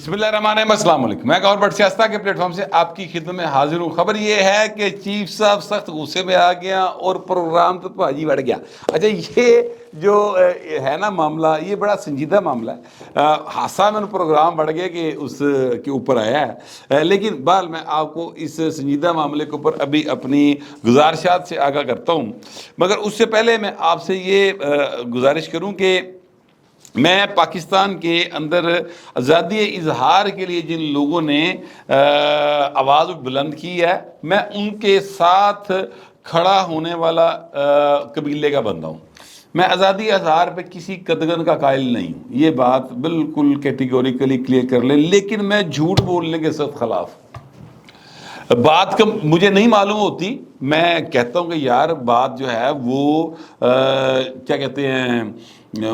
بسم اللہ الرحمن الرحیم، السلام علیکم۔ میں گور بٹ سیاستہ کے پلیٹ فارم سے آپ کی خدمت میں حاضر ہوں۔ خبر یہ ہے کہ چیف صاحب سخت غصے میں آ گیا اور پروگرام تو بھاجی بڑھ گیا۔ اچھا، یہ جو ہے نا معاملہ، یہ بڑا سنجیدہ معاملہ ہے۔ حادثہ میں پروگرام بڑھ گیا کہ اس کے اوپر آیا ہے، لیکن بہرحال میں آپ کو اس سنجیدہ معاملے کے اوپر ابھی اپنی گزارشات سے آگاہ کرتا ہوں، مگر اس سے پہلے میں آپ سے یہ گزارش کروں کہ میں پاکستان کے اندر آزادی اظہار کے لیے جن لوگوں نے آواز بلند کی ہے، میں ان کے ساتھ کھڑا ہونے والا قبیلے کا بندہ ہوں۔ میں آزادی اظہار پہ کسی قدغن کا قائل نہیں ہوں، یہ بات بالکل کیٹیگوریکلی کلیئر کر لیں، لیکن میں جھوٹ بولنے کے سخت خلاف ہوں۔ بات کا مجھے نہیں معلوم ہوتی، میں کہتا ہوں کہ یار بات جو ہے وہ کیا کہتے ہیں،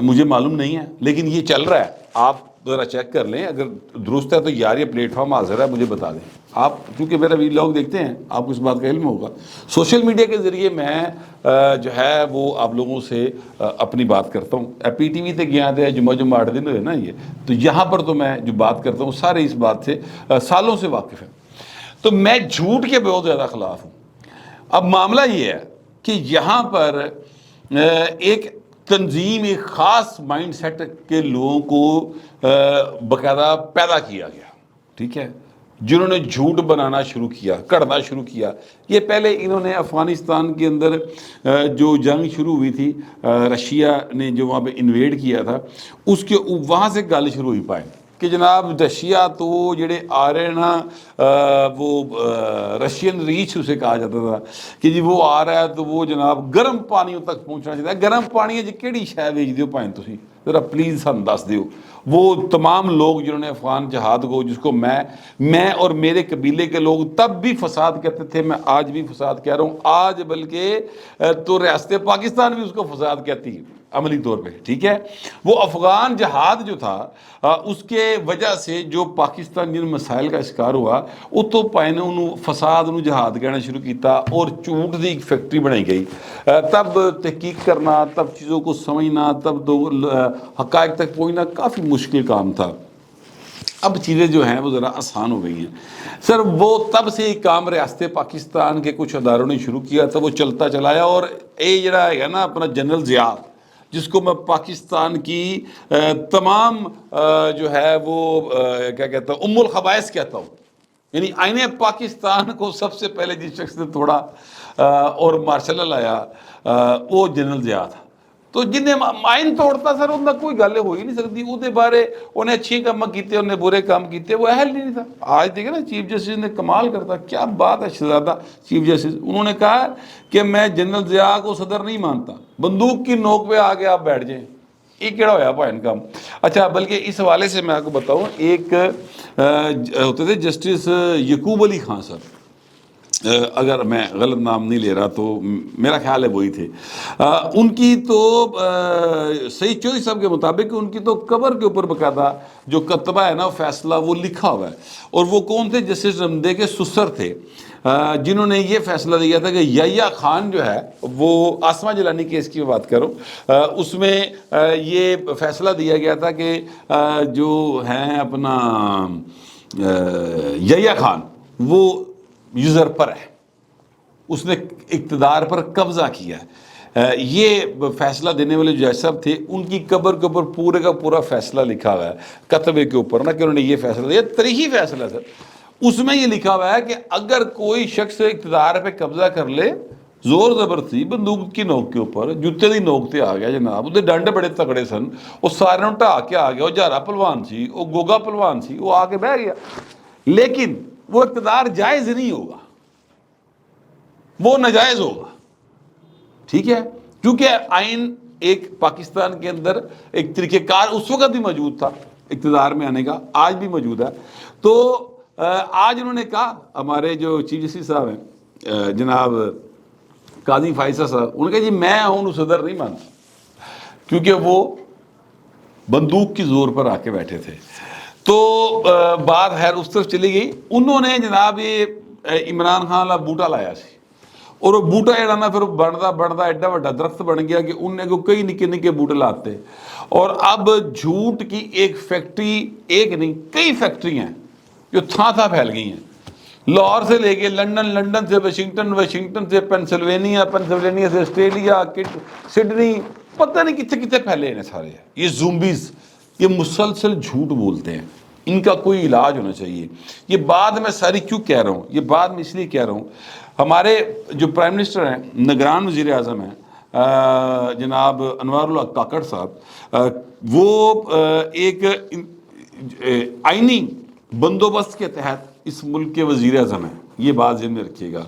مجھے معلوم نہیں ہے، لیکن یہ چل رہا ہے، آپ ذرا چیک کر لیں، اگر درست ہے تو یار یہ پلیٹ فارم حاضر ہے، مجھے بتا دیں۔ آپ کیونکہ میرا ویلاگ دیکھتے ہیں، آپ کو اس بات کا علم ہوگا، سوشل میڈیا کے ذریعے میں جو ہے وہ آپ لوگوں سے اپنی بات کرتا ہوں۔ پی ٹی وی تے گیا تھا جمعہ 8 دن ہوئے نا، یہ تو یہاں پر تو میں جو بات کرتا ہوں سارے اس بات سے سالوں سے واقف ہیں، تو میں جھوٹ کے بہت زیادہ خلاف ہوں۔ اب معاملہ یہ ہے کہ یہاں پر ایک تنظیم، ایک خاص مائنڈ سیٹ کے لوگوں کو باقاعدہ پیدا کیا گیا، ٹھیک ہے، جنہوں نے جھوٹ بنانا شروع کیا، کڑنا شروع کیا۔ یہ پہلے انہوں نے افغانستان کے اندر جو جنگ شروع ہوئی تھی، رشیا نے جو وہاں پہ انویڈ کیا تھا، اس کے وہاں سے گل شروع ہوئی پائے کہ جناب رشیا تو جڑے آ رہے نا، وہ رشین ریچ اسے کہا جاتا تھا کہ جی وہ آ رہا ہے تو وہ جناب گرم پانیوں تک پہنچنا چاہتا ہے۔ گرم پانی جی کیڑی شے ویچ دیو پائیں تسی، ذرا پلیز ہم دس دیو۔ وہ تمام لوگ جنہوں نے افغان جہاد کو، جس کو میں اور میرے قبیلے کے لوگ تب بھی فساد کہتے تھے، میں آج بھی فساد کہہ رہا ہوں، آج بلکہ تو ریاست پاکستان بھی اس کو فساد کہتی ہے عملی طور پہ، ٹھیک ہے۔ وہ افغان جہاد جو تھا، اس کے وجہ سے جو پاکستان جن مسائل کا شکار ہوا، وہ تو پائے نے انہوں فساد انہوں جہاد کہنا شروع کیتا اور جھوٹ دی ایک فیکٹری بنائی گئی۔ تب تحقیق کرنا، تب چیزوں کو سمجھنا، تب حقائق تک پہنچنا کافی مشکل کام تھا۔ اب چیزیں جو ہیں وہ ذرا آسان ہو گئی ہیں سر۔ وہ تب سے ہی کام ریاست پاکستان کے کچھ اداروں نے شروع کیا تھا، وہ چلتا چلایا، اور یہ جڑا ہے نا اپنا جنرل ضیاء، جس کو میں پاکستان کی تمام جو ہے وہ کیا کہتا ہوں، الخبائث کہتا ہوں، یعنی آئین پاکستان کو سب سے پہلے جس شخص نے توڑا اور مارشل لا لایا، وہ جنرل ضیاء تھا۔ تو جنہیں آئین توڑتا سر ان کا کوئی گل ہو ہی نہیں سکتی، وہ بارے انہیں اچھی کام کیتے، انہیں برے کام کیتے، وہ اہل نہیں تھا۔ آج دیکھیں نا چیف جسٹس نے کمال کرتا، کیا بات ہے، شہزادہ چیف جسٹس، انہوں نے کہا کہ میں جنرل ضیاء کو صدر نہیں مانتا، بندوق کی نوک پہ آ کے آپ بیٹھ جائیں۔ یہ کیڑا ہویا بھائی کام؟ اچھا، بلکہ اس حوالے سے میں آپ کو بتاؤں، ایک ہوتے تھے جسٹس یعقوب علی خان صاحب، اگر میں غلط نام نہیں لے رہا تو میرا خیال ہے وہی تھے، ان کی تو سعید چودھری صاحب کے مطابق ان کی تو قبر کے اوپر باقاعدہ جو کتبہ ہے نا فیصلہ وہ لکھا ہوا ہے، اور وہ کون تھے؟ جسٹس رمدے کے سسر تھے، جنہوں نے یہ فیصلہ دیا تھا کہ یحییٰ خان جو ہے، وہ آسمہ جیلانی کیس کی بات کروں، اس میں یہ فیصلہ دیا گیا تھا کہ جو ہیں اپنا یحییٰ خان وہ یوزرپر ہے، اس نے اقتدار پر قبضہ کیا ہے۔ یہ فیصلہ دینے والے جو جج صاحب تھے، ان کی قبر کے اوپر پورے کا پورا فیصلہ لکھا ہوا ہے، کتبے کے اوپر نا، کہ انہوں نے یہ فیصلہ دیا، تاریخی فیصلہ سر۔ اس میں یہ لکھا ہوا ہے کہ اگر کوئی شخص اقتدار پہ قبضہ کر لے زور زبردستی بندوق کی نوک کے اوپر، جوتے دی نوک تے آ گیا جناب، وہ ڈنڈ بڑے تگڑے سن، وہ سارے ٹھا کے آ گیا، وہ جارا پلوان سی، وہ گوگا پلوان سی، وہ آ کے بہ گیا، لیکن وہ اقتدار جائز نہیں ہوگا، وہ ناجائز ہوگا، ٹھیک ہے، کیونکہ آئین ایک پاکستان کے اندر ایک طریقہ کار اس وقت بھی موجود تھا اقتدار میں آنے کا، آج بھی موجود ہے۔ تو آج انہوں نے کہا، ہمارے جو چیف جسٹس صاحب ہیں جناب قاضی فائصہ صاحب، انہوں نے کہا جی میں ہوں صدر نہیں مانتا، کیونکہ وہ بندوق کی زور پر آ کے بیٹھے تھے۔ تو بات خیر اس طرف چلی گئی، انہوں نے جناب یہ عمران خان والا بوٹا لایا سی، اور وہ بوٹا جڑا نا پھر بڑھتا ایڈا بڑا درخت بن گیا کہ انہیں کو کئی نکے نکے بوٹے لاتے. اور اب جھوٹ کی ایک فیکٹری، ایک نہیں کئی فیکٹری ہیں جو تھاں پھیل گئی ہیں، لاہور سے لے کے لنڈن، لنڈن سے واشنگٹن، واشنگٹن سے پینسلوینیا، پینسلوینیا سے آسٹریلیا، سڈنی، پتہ نہیں کتنے کتنے پھیلے ہیں سارے. یہ زومبیز یہ مسلسل جھوٹ بولتے ہیں، ان کا کوئی علاج ہونا چاہیے. یہ بات میں ساری کیوں کہہ رہا ہوں؟ یہ بات میں اس لیے کہہ رہا ہوں، ہمارے جو پرائم منسٹر ہیں، نگران وزیر اعظم ہیں جناب انوار اللہ کاکڑ صاحب، وہ ایک آئینی بندوبست کے تحت اس ملک کے وزیر اعظم ہیں. یہ بات ذہن میں رکھیے گا.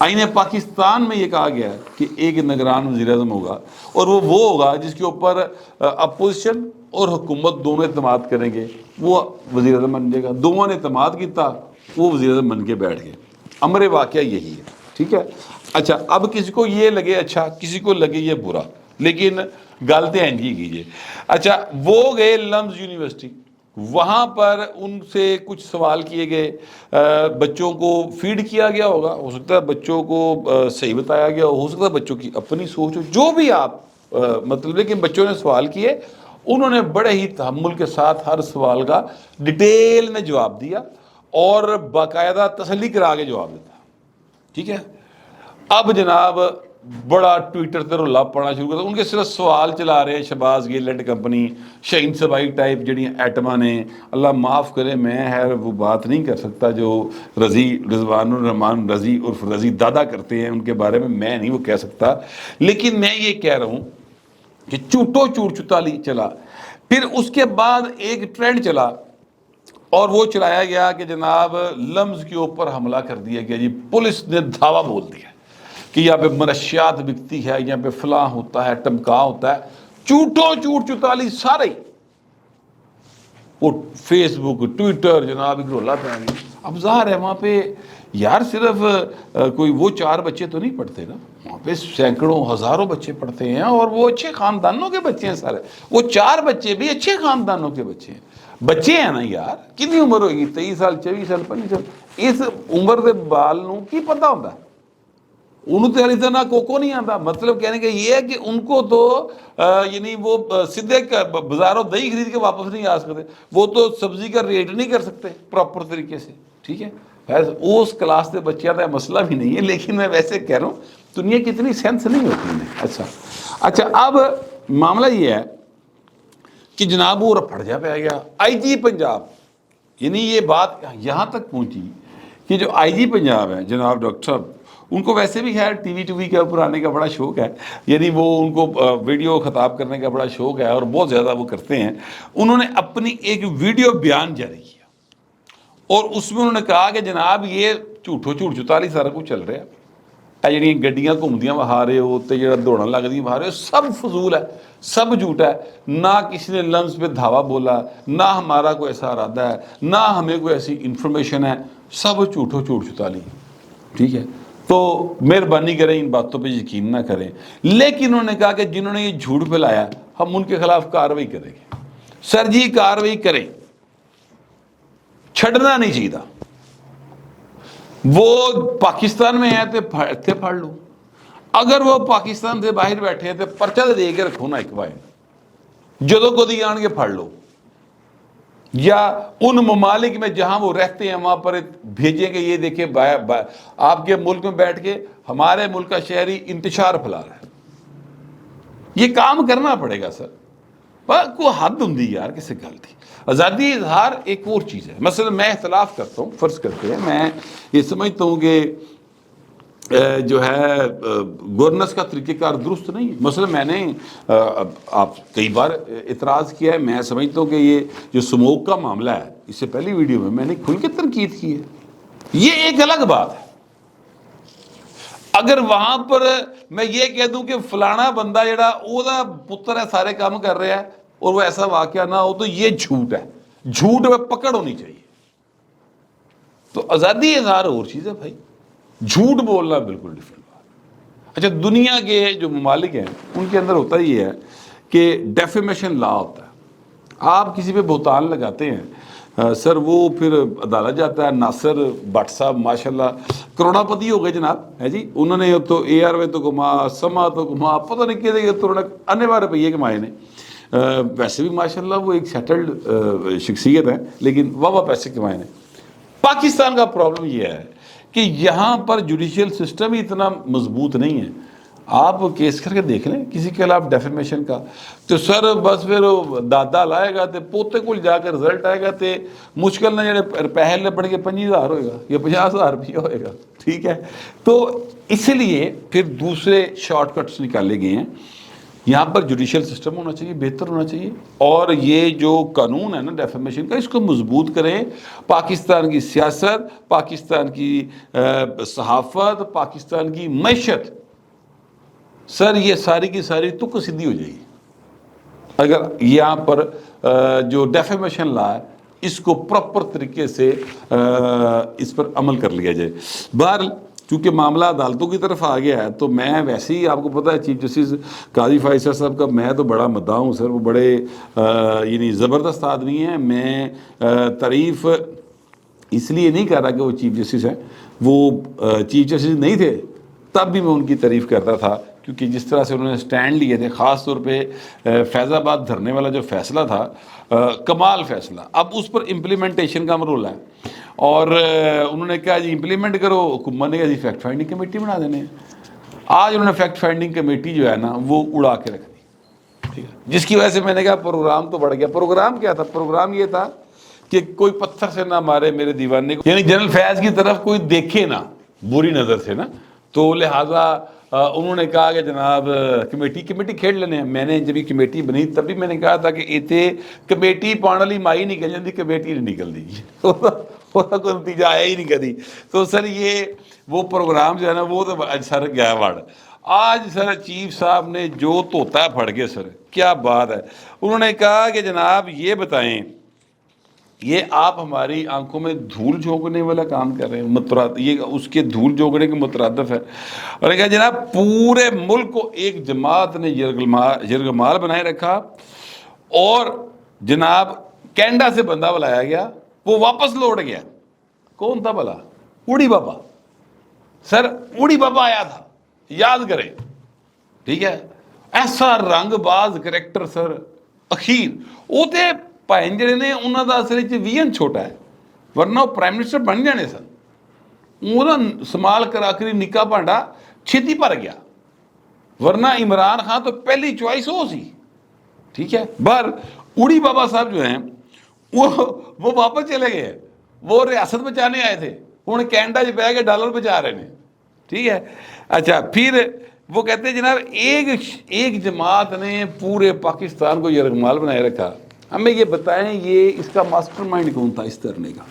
آئین پاکستان میں یہ کہا گیا ہے کہ ایک نگران وزیر اعظم ہوگا، اور وہ ہوگا جس کے اوپر اپوزیشن اور حکومت دونوں اعتماد کریں گے، وہ وزیر اعظم بن جائے گا. دونوں نے اعتماد کیتا، وہ وزیر اعظم بن کے بیٹھ گئے. امر واقعہ یہی ہے. ٹھیک ہے. اچھا اب کسی کو یہ لگے اچھا، کسی کو لگے یہ برا، لیکن غلطیں اینجی کیجیے. اچھا وہ گئے لمز یونیورسٹی، وہاں پر ان سے کچھ سوال کیے گئے، بچوں کو فیڈ کیا گیا ہوگا، ہو سکتا ہے بچوں کو صحیح بتایا گیا ہو سکتا ہے بچوں کی اپنی سوچ ہو، جو بھی آپ مطلب ہے کہ بچوں نے سوال کیے، انہوں نے بڑے ہی تحمل کے ساتھ ہر سوال کا ڈیٹیل میں جواب دیا اور باقاعدہ تسلی کرا کے جواب دیتا. ٹھیک ہے. اب جناب بڑا ٹویٹر تے رولا پڑنا شروع کرتا، ان کے صرف سوال چلا رہے ہیں، شہباز گیل اینڈ کمپنی، شہین سبائی ٹائپ جڑیاں ایٹما نے، اللہ معاف کرے میں ہے وہ بات نہیں کر سکتا جو رضوان الرحمان رضی عرف رضی دادا کرتے ہیں، ان کے بارے میں نہیں وہ کہہ سکتا. لیکن میں یہ کہہ رہا ہوں کہ چوٹو چوٹ چتالی چلا. پھر اس کے بعد ایک ٹرینڈ چلا اور وہ چلایا گیا کہ جناب لمز کے اوپر حملہ کر دیا گیا. جی پولیس نے دھاوا بول دیا کہ یہاں پہ منشیات بکتی ہے، یہاں پہ فلاں ہوتا ہے، ٹمکا ہوتا ہے. چوٹو چوٹ چتالی سارے وہ فیس بک ٹویٹر جناب ایک رولا پہ آگئی. اب ظاہر ہے وہاں پہ یار صرف کوئی وہ 4 بچے تو نہیں پڑھتے نا، وہاں پہ سینکڑوں ہزاروں بچے پڑھتے ہیں، اور وہ اچھے خاندانوں کے بچے ہیں سارے. وہ 4 بچے بھی اچھے خاندانوں کے بچے ہیں. بچے ہیں نا یار، کتنی عمر ہوگی، 23 سال 24 سال 25 سال. اس عمر کے بال نو کی پتہ ہوتا ہے، انہوں تو علی طرح کوکو نہیں آتا. مطلب کہنے کا یہ ہے کہ ان کو تو یعنی وہ سیدھے بازاروں دہی خرید کے واپس نہیں آ سکتے، وہ تو سبزی کا ریٹ نہیں کر سکتے پراپر طریقے سے. ٹھیک ہے. اس کلاس کے بچے کا مسئلہ بھی نہیں ہے، لیکن میں ویسے کہہ رہا ہوں دنیا کی اتنی سینس نہیں ہوتی انہیں. اچھا اب معاملہ یہ ہے کہ جناب وہ رپڑ جا پہ گیا. آئی جی پنجاب، یعنی یہ بات یہاں تک پہنچی کہ جو آئی جی پنجاب ہے جناب ڈاکٹر صاحب، ان کو ویسے بھی خیر ٹی وی کے اوپر آنے کا بڑا شوق ہے، یعنی وہ ان کو ویڈیو خطاب کرنے کا بڑا شوق ہے اور بہت زیادہ وہ کرتے ہیں. انہوں نے اپنی ایک ویڈیو بیان جاری کیا اور اس میں انہوں نے کہا کہ جناب یہ جھوٹو جھوٹ چتالی سارا کچھ چل رہا ہے، جڑیاں گڈیاں گھومدیاں وہا رہے ہو تے جڑا دوڑن لگدیاں وہا رہے ہو، سب فضول ہے، سب جھوٹا ہے. نہ کسی نے لمز پہ دھاوا بولا، نہ ہمارا کوئی ایسا ارادہ ہے، نہ ہمیں کوئی ایسی انفارمیشن ہے، سب جھوٹو جھوٹ چتالی. ٹھیک ہے. تو مہربانی کریں ان باتوں پہ یقین نہ کریں. لیکن انہوں نے کہا کہ جنہوں نے یہ جھوٹ پھیلایا ہم ان کے خلاف کارروائی کریں گے. سر جی کارروائی کریں، چھڑنا نہیں چاہیے. وہ پاکستان میں ہے تو اتنے پڑھ لو، اگر وہ پاکستان سے باہر بیٹھے ہیں تو پرچہ دے کے رکھو نا ایک بار، جدو کو دی آن کے پڑھ لو، یا ان ممالک میں جہاں وہ رہتے ہیں وہاں پر بھیجیں گے. یہ دیکھیں آپ کے ملک میں بیٹھ کے ہمارے ملک کا شہری انتشار پھیلا رہا ہے. یہ کام کرنا پڑے گا سر. کوئی حد ہوں یار کسی گل تھی. آزادی اظہار ایک اور چیز ہے. مثلا میں اختلاف کرتا ہوں، فرض کرتے ہیں میں یہ سمجھتا ہوں کہ جو ہے گورننس کا طریقہ کار درست نہیں ہے. مثلا میں نے آپ کئی بار اعتراض کیا ہے، میں سمجھتا ہوں کہ یہ جو سموک کا معاملہ ہے، اس سے پہلی ویڈیو میں نے کھل کے تنقید کی ہے. یہ ایک الگ بات ہے. اگر وہاں پر میں یہ کہہ دوں کہ فلانا بندہ جڑا او دا پتر ہے سارے کام کر رہا ہے اور وہ ایسا واقعہ نہ ہو، تو یہ جھوٹ ہے. جھوٹ میں پکڑ ہونی چاہیے. تو آزادی اظہار اور چیز ہے بھائی، جھوٹ بولنا بالکل ڈفرینٹ بات. اچھا دنیا کے جو ممالک ہیں ان کے اندر ہوتا یہ ہے کہ ڈیفیمیشن لا ہوتا ہے. آپ کسی پہ بہتان لگاتے ہیں سر وہ پھر عدالت جاتا ہے. ناصر بٹ صاحب ماشاءاللہ کروڑاپتی ہو گئے جناب, ہے جی. انہوں نے تو اے آر وے تو کما, سما تو کما, پتہ نہیں کہ تو آنے والے روپیے کمائے نے. ویسے بھی ماشاءاللہ وہ ایک سیٹلڈ شخصیت ہے, لیکن واہ پیسے کمائے نے. پاکستان کا پرابلم یہ ہے کہ یہاں پر جوڈیشل سسٹم ہی اتنا مضبوط نہیں ہے. آپ کیس کر کے دیکھ لیں کسی کے خلاف ڈیفیمیشن کا, تو سر بس پھر دادا لائے گا تو پوتے کو جا کے رزلٹ آئے گا تو مشکل نہ جڑے پہلے پڑھ کے 25,000 ہوئے گا یا 50,000 روپیہ ہوئے گا. ٹھیک ہے, تو اس لیے پھر دوسرے شارٹ کٹس نکالے گئے ہیں. یہاں پر جوڈیشل سسٹم ہونا چاہیے, بہتر ہونا چاہیے, اور یہ جو قانون ہے نا ڈیفیمیشن کا, اس کو مضبوط کریں. پاکستان کی سیاست, پاکستان کی صحافت, پاکستان کی معیشت, سر یہ ساری کی ساری تک سیدھی ہو جائے گی اگر یہاں پر جو ڈیفیمیشن لا ہے اس کو پراپر طریقے سے اس پر عمل کر لیا جائے. بہرحال چونکہ معاملہ عدالتوں کی طرف آ گیا ہے, تو میں ویسے ہی آپ کو پتہ ہے چیف جسٹس قاضی فائز صاحب کا میں تو بڑا مداح ہوں سر. وہ بڑے یعنی زبردست آدمی ہیں. میں تعریف اس لیے نہیں کر رہا کہ وہ چیف جسٹس ہیں, وہ چیف جسٹس نہیں تھے تب بھی میں ان کی تعریف کرتا تھا, کیونکہ جس طرح سے انہوں نے سٹینڈ لیے تھے, خاص طور پہ فیض آباد دھرنے والا جو فیصلہ تھا, کمال فیصلہ. اب اس پر امپلیمنٹیشن کا رول ہے, اور انہوں نے کہا جی امپلیمنٹ کرو. حکومت نے کہا جی فیکٹ فائنڈنگ کمیٹی بنا دینے ہیں. آج انہوں نے فیکٹ فائنڈنگ کمیٹی جو ہے نا وہ اڑا کے رکھ دی, ٹھیک ہے, جس کی وجہ سے میں نے کہا پروگرام تو بڑھ گیا. پروگرام کیا تھا؟ پروگرام یہ تھا کہ کوئی پتھر سے نہ مارے میرے دیوانے کو, یعنی جنرل فیض کی طرف کوئی دیکھے نہ بری نظر سے نا. تو لہٰذا انہوں نے کہا کہ جناب کمیٹی کھیل لینے ہیں. میں نے جب یہ کمیٹی بنی تب بھی میں نے کہا تھا کہ اتنے کمیٹی پانے والی مائی نکل جاتی, کمیٹی نہیں نکل دی, کوئی نتیجہ آیا ہی نہیں کبھی. تو سر یہ وہ پروگرام جو ہے نا وہ تو سر گیا وڑ. آج سر چیف صاحب نے جو طوطا پھڑ گئے سر, کیا بات ہے. انہوں نے کہا کہ جناب یہ بتائیں, یہ آپ ہماری آنکھوں میں دھول جھونکنے والا کام کر رہے ہیں, یہ اس کے دھول جھونکنے کے مترادف ہے. اور کہا جناب پورے ملک کو ایک جماعت نے یرغمال بنائے رکھا, اور جناب کینیڈا سے بندہ بلایا گیا, وہ واپس لوٹ گیا. کون تھا بلا؟ اوڑی بابا. سر اوڑی بابا آیا تھا, یاد کریں, ٹھیک ہے. ایسا رنگ باز کریکٹر سر. اخیر وہ تے بھائن جڑے نے انہوں کا اصل ویژن چھوٹا ہے, ورنہ وہ پرائم منسٹر بن جانے سن. وہ سمال کر آخری نکا بانڈا چھتی پر گیا, ورنہ عمران خان تو پہلی چوائس ہو سی. ٹھیک ہے. بہر اوڑی بابا صاحب جو ہیں وہ واپس چلے گئے, وہ ریاست بچانے آئے تھے, ہوں کینیڈا بہ کے ڈالر بچا رہے ہیں. ٹھیک ہے. اچھا پھر وہ کہتے ہیں جناب ایک جماعت نے پورے پاکستان کو یرغمال بنائے رکھا. ہمیں یہ بتائیں یہ اس کا ماسٹر مائنڈ کون تھا اس دھرنے کا؟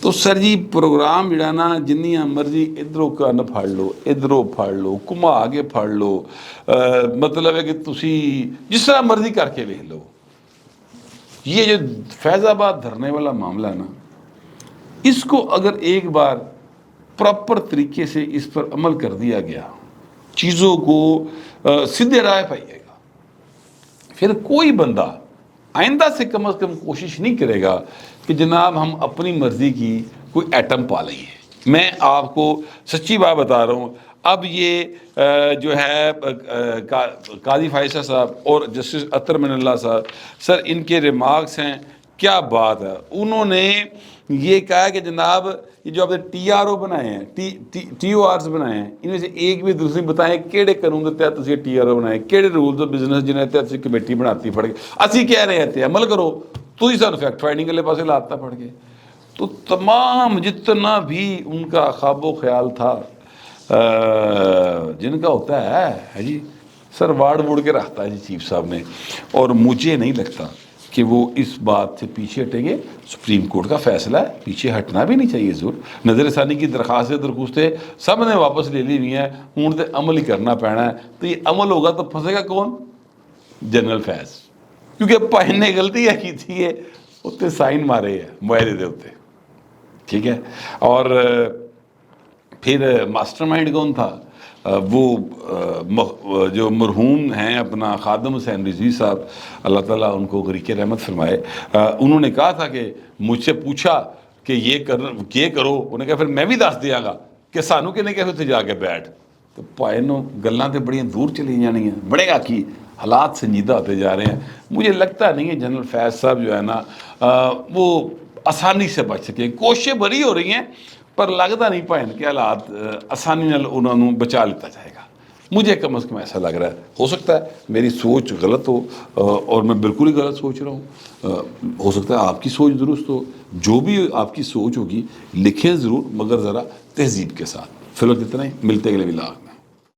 تو سر جی پروگرام جڑا نا جنیاں مرضی ادھروں کن پھاڑ لو, ادھروں پھاڑ لو, کما آگے پھاڑ لو, مطلب ہے کہ تسی جس طرح مرضی کر کے لکھ لو. یہ جو فیض آباد دھرنے والا معاملہ ہے نا, اس کو اگر ایک بار پراپر طریقے سے اس پر عمل کر دیا گیا, چیزوں کو سیدھے راہ پائی گا, پھر کوئی بندہ آئندہ سے کم از کم کوشش نہیں کرے گا کہ جناب ہم اپنی مرضی کی کوئی ایٹم پالیں گے. میں آپ کو سچی بات بتا رہا ہوں. اب یہ جو ہے قاضی فائز صاحب اور جسٹس اطہر من اللہ صاحب, سر ان کے ریمارکس ہیں, کیا بات ہے. انہوں نے یہ کہا کہ جناب یہ جو آپ نے ٹی آر او بنائے ہیں, ٹی او آرز بنائے ہیں, ان میں سے ایک بھی دوسری بتائیں کیڑے قانون کے تحت تسی ٹی آر او بنائے, کیڑے رولز آف بزنس جنہیں تحت تسی کمیٹی بناتی پڑ گئے. اسی کہہ رہے ہیں عمل کرو, تو ہی سر فیکٹ فائنڈنگ والے پاسے لاتا پڑ گئے. تو تمام جتنا بھی ان کا خواب و خیال تھا جن کا ہوتا ہے جی سر واڑ ووڑ کے رکھتا ہے جی چیف صاحب نے, اور مجھے نہیں لگتا کہ وہ اس بات سے پیچھے ہٹیں گے. سپریم کورٹ کا فیصلہ ہے, پیچھے ہٹنا بھی نہیں چاہیے. ضرور نظر ثانی کی درخواستیں سب نے واپس لے لی ہوئی ہیں, ہوں تو عمل ہی کرنا پینا ہے. تو یہ عمل ہوگا تو پھنسے گا کون؟ جنرل فیض, کیونکہ پہن نے غلطی ہے کی تھی ہے اتنے سائن مارے ہیں معاہدے دے اتنے. ٹھیک ہے. اور پھر ماسٹر مائنڈ کون تھا؟ وہ جو مرحوم ہیں اپنا خادم حسین رضوی صاحب، اللہ تعالیٰ ان کو غریق رحمت فرمائے، انہوں نے کہا تھا کہ مجھ سے پوچھا کہ یہ کرو، انہوں نے کہا پھر میں بھی دس دیا گا کہ سانو کہ نہیں کہ اتنے جا کے بیٹھ، تو پائنوں گلاں تے بڑی دور چلی جانی ہیں، بڑے گا کی حالات سنجیدہ ہوتے جا رہے ہیں۔ مجھے لگتا نہیں ہے جنرل فیض صاحب جو ہے نا وہ آسانی سے بچ سکیں، کوششیں بڑی ہو رہی ہیں پر لگتا نہیں پائن کہ حالات آسانی نال انہوں نے بچا لیتا جائے گا، مجھے کم از کم ایسا لگ رہا ہے۔ ہو سکتا ہے میری سوچ غلط ہو اور میں بالکل ہی غلط سوچ رہا ہوں، ہو سکتا ہے آپ کی سوچ درست ہو، جو بھی آپ کی سوچ ہوگی لکھیں ضرور مگر ذرا تہذیب کے ساتھ۔ فی الوقت اتنا ہی، ملتے اگلے ولاگ میں۔